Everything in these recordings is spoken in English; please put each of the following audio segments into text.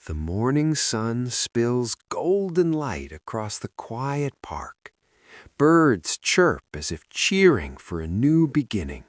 The morning sun spills golden light across the quiet park. Birds chirp as if cheering for a new beginning.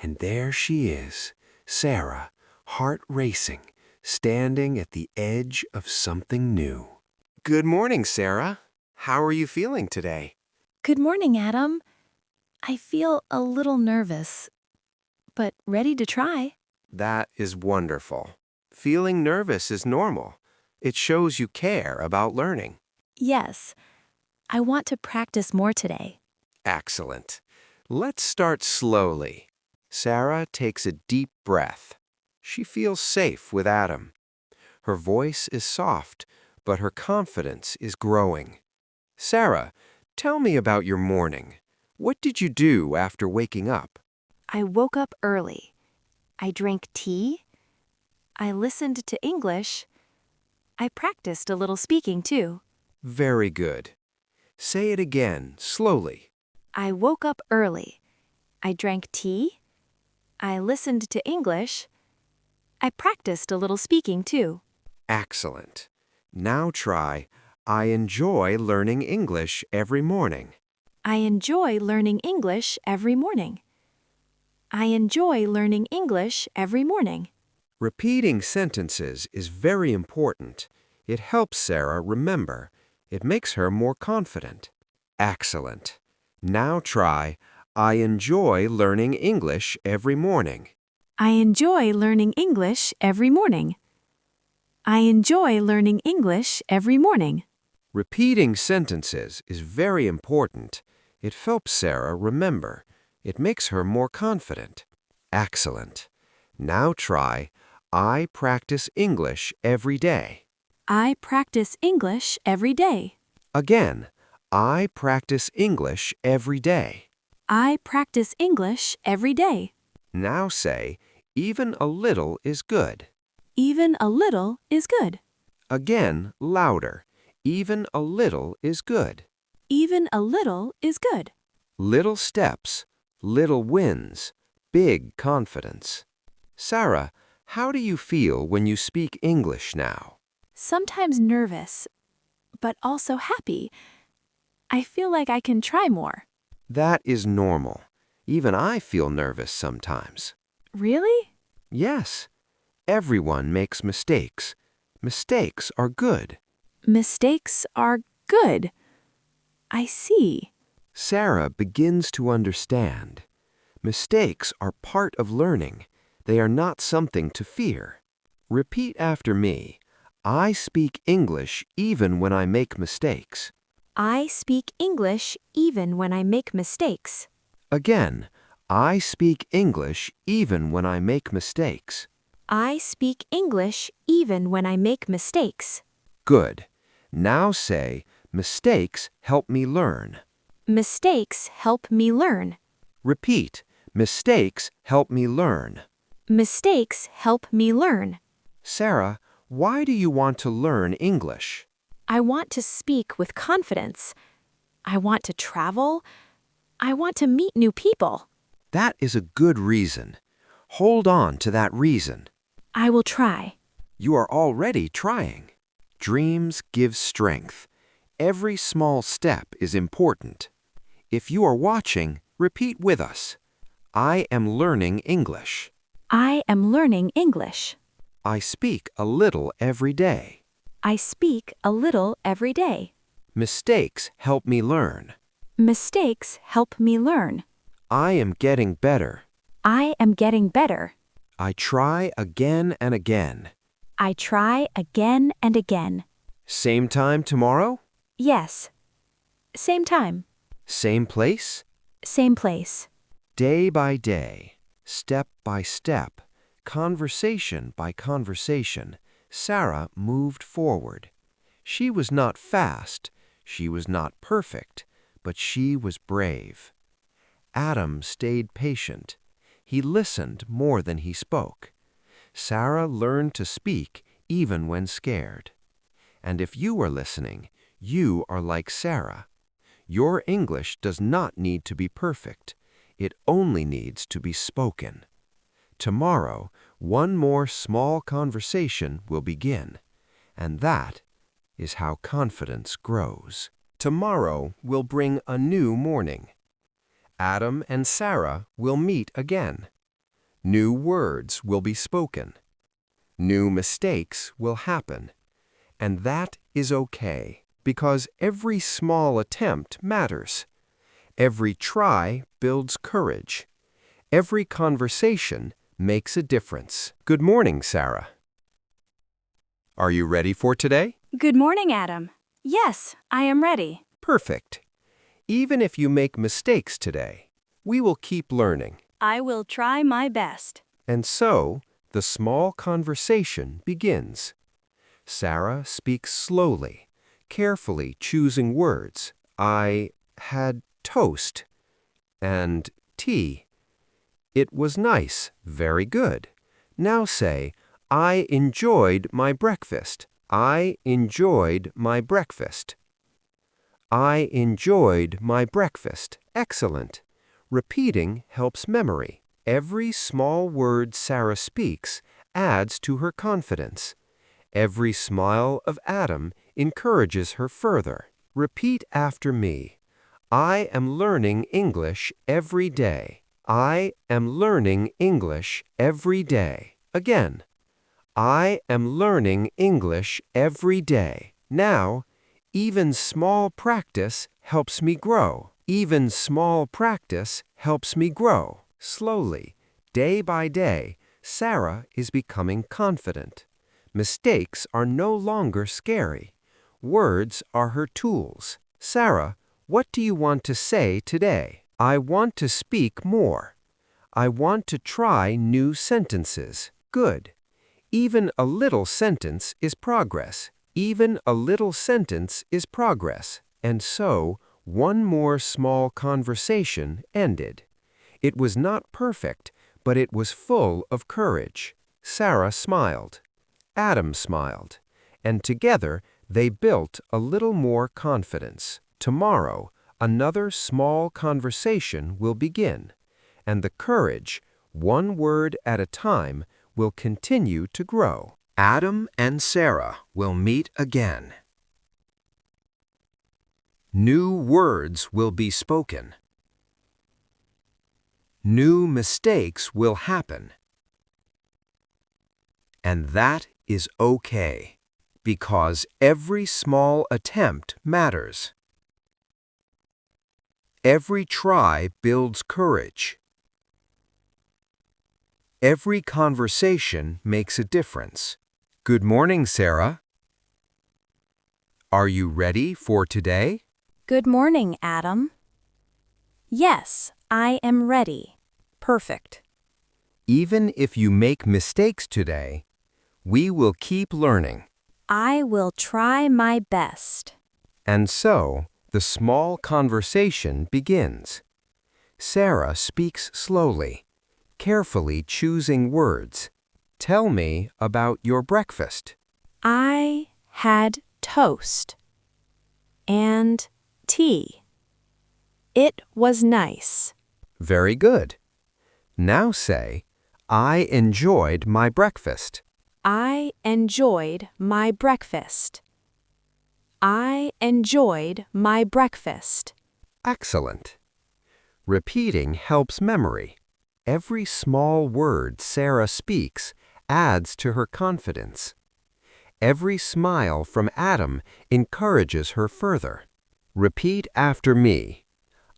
And there she is, Sarah, heart racing, standing at the edge of something new. Good morning, Sarah. How are you feeling today? Good morning, Adam. I feel a little nervous, but ready to try. That is wonderful. Feeling nervous is normal. It shows you care about learning. Yes, I want to practice more today. Excellent. Let's start slowly. Sarah takes a deep breath. She feels safe with Adam. Her voice is soft, but her confidence is growing. Sarah, tell me about your morning. What did you do after waking up? I woke up early. I drank tea. I listened to English. I practiced a little speaking, too. Very good. Say it again, slowly. I woke up early. I drank tea. I listened to English. I practiced a little speaking, too. Excellent. Now try, I enjoy learning English every morning. I enjoy learning English every morning. I enjoy learning English every morning. Repeating sentences is very important. It helps Sarah remember. It makes her more confident. Excellent. Now try, I enjoy learning English every morning. I enjoy learning English every morning. I enjoy learning English every morning. Repeating sentences is very important. It helps Sarah remember. It makes her more confident. Excellent. Now try, I practice English every day. I practice English every day. Again, I practice English every day. I practice English every day. Now say, even a little is good. Even a little is good. Again, louder. Even a little is good. Even a little is good. Little steps, little wins, big confidence. Sarah, how do you feel when you speak English now? Sometimes nervous, but also happy. I feel like I can try more. That is normal. Even I feel nervous sometimes. Really? Yes, everyone makes mistakes. Mistakes are good. Mistakes are good. I see. Sarah begins to understand. Mistakes are part of learning. They are not something to fear. Repeat after me. I speak English even when I make mistakes. I speak English even when I make mistakes. Again, I speak English even when I make mistakes. I speak English even when I make mistakes. Good. Now say, mistakes help me learn. Mistakes help me learn. Repeat, mistakes help me learn. Mistakes help me learn. Sarah, why do you want to learn English? I want to speak with confidence. I want to travel. I want to meet new people. That is a good reason. Hold on to that reason. I will try. You are already trying. Dreams give strength. Every small step is important. If you are watching, repeat with us. I am learning English. I am learning English. I speak a little every day. I speak a little every day. Mistakes help me learn. Mistakes help me learn. I am getting better. I am getting better. I try again and again. I try again and again. Same time tomorrow? Yes. Same time. Same place? Same place. Day by day, step by step, conversation by conversation, Sarah moved forward. She was not fast, she was not perfect, but she was brave. Adam stayed patient. He listened more than he spoke. Sarah learned to speak even when scared. And if you are listening, you are like Sarah. Your English does not need to be perfect. It only needs to be spoken. Tomorrow, one more small conversation will begin. And that is how confidence grows. Tomorrow will bring a new morning. Adam and Sarah will meet again. New words will be spoken. New mistakes will happen. And that is okay, because every small attempt matters. Every try builds courage. Every conversation makes a difference. Good morning, Sarah. Are you ready for today? Good morning, Adam. Yes, I am ready. Perfect. Even if you make mistakes today, we will keep learning. I will try my best. And so, the small conversation begins. Sarah speaks slowly, carefully choosing words. I had toast and tea. It was nice, very good. Now say, I enjoyed my breakfast. I enjoyed my breakfast. I enjoyed my breakfast. Excellent. Repeating helps memory. Every small word Sarah speaks adds to her confidence. Every smile of Adam encourages her further. Repeat after me. I am learning English every day. I am learning English every day. Again. I am learning English every day. Now, even small practice helps me grow. Even small practice helps me grow. Slowly, day by day, Sarah is becoming confident. Mistakes are no longer scary. Words are her tools. Sarah, what do you want to say today? I want to speak more. I want to try new sentences. Good. Even a little sentence is progress. Even a little sentence is progress. And so, one more small conversation ended. It was not perfect, but it was full of courage. Sarah smiled. Adam smiled. And together, they built a little more confidence. Tomorrow, another small conversation will begin. And the courage, one word at a time, will continue to grow. Adam and Sarah will meet again. New words will be spoken. New mistakes will happen. And that is okay, because every small attempt matters. Every try builds courage. Every conversation makes a difference. Good morning, Sarah. Are you ready for today? Good morning, Adam. Yes, I am ready. Perfect. Even if you make mistakes today, we will keep learning. I will try my best. And so, the small conversation begins. Sarah speaks slowly, carefully choosing words. Tell me about your breakfast. I had toast and tea. It was nice. Very good. Now say, I enjoyed my breakfast. I enjoyed my breakfast. I enjoyed my breakfast. Excellent. Repeating helps memory. Every small word Sarah speaks adds to her confidence. Every smile from Adam encourages her further. Repeat after me.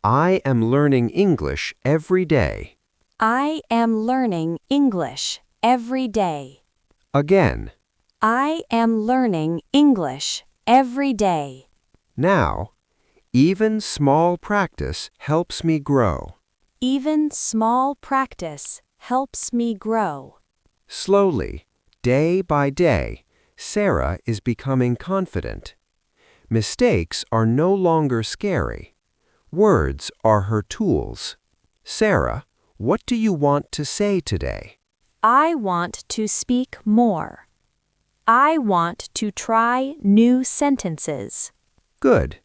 I am learning English every day. I am learning English every day. Again. I am learning English every day. Now, even small practice helps me grow. Even small practice helps me grow. Slowly, day by day, Sarah is becoming confident. Mistakes are no longer scary. Words are her tools. Sarah, what do you want to say today? I want to speak more. I want to try new sentences. Good.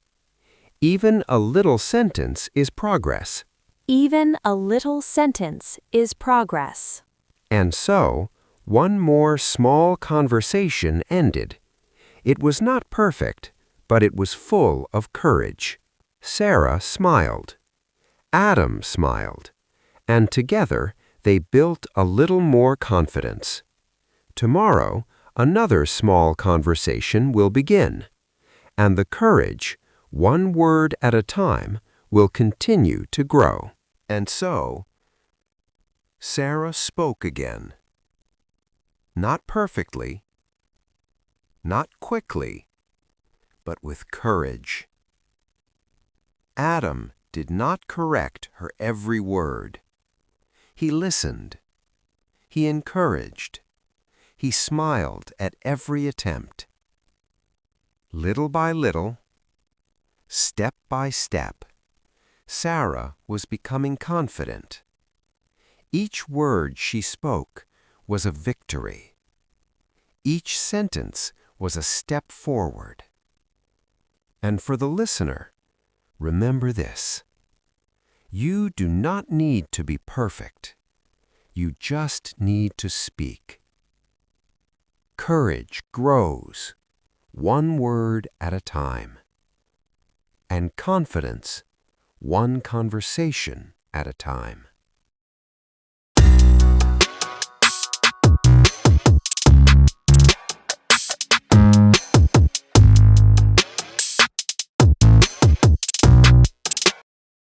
Even a little sentence is progress. Even a little sentence is progress. And so, one more small conversation ended. It was not perfect, but it was full of courage. Sarah smiled. Adam smiled. And together they built a little more confidence. Tomorrow, another small conversation will begin, and the courage, one word at a time, will continue to grow. And so, Sarah spoke again. Not perfectly, not quickly, but with courage. Adam did not correct her every word. He listened. He encouraged. He smiled at every attempt. Little by little, step by step, Sarah was becoming confident. Each word she spoke was a victory. Each sentence was a step forward. And for the listener, remember this: you do not need to be perfect. You just need to speak. Courage grows, one word at a time. And confidence, one conversation at a time.